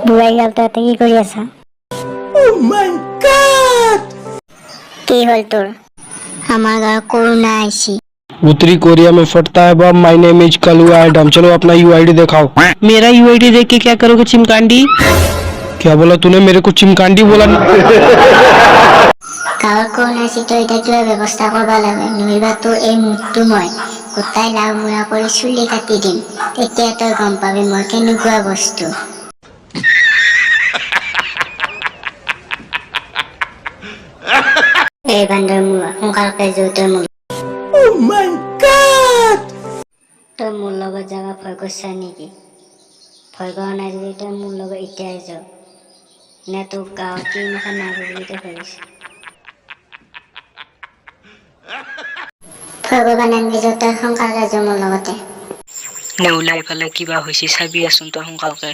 বুঢ়াই গাল তহঁতে কি কৰি আছা? কি হ'ল তোৰ? আমাৰ গাঁৱত কৰোণা আহিছে। उत्तरी कोरिया में फटता है बम। माय नेम इज कलू एडम। चलो अपना यूआईडी दिखाओ। मेरा यूआईडी देख के क्या करोगे चिमकांडी? क्या बोला तूने? मेरे को चिमकांडी बोला? গাঁৱত কৰোণা আহিছে, তই এতিয়া কিবা ব্যৱস্থা কৰিব লাগে, নহ'বা তোৰ এই মুখটো মই গোটাই লাও মুৰা কৰি চুলি কাটি দিম। তেতিয়া তই গম পাবি মই কেনেকুৱা বস্তু। এই বান্দৰ মূৰা সোনকালকে যোৱা মোৰ। তই মোৰ লগত যাব ভয় কৰিছা নেকি? ভয় কৰা নাই যদি তই মোৰ লগত এতিয়াই যাও। নে তোক গাঁৱত কেইমুখা মাৰিব বুলি তই ভাবিছ? ভয় কৰিব নালাগে, তই সোনকালে যা মোৰ লগতে। ওলাই ফালে কিবা হৈছে চাবি আছোন তই সোনকালকে।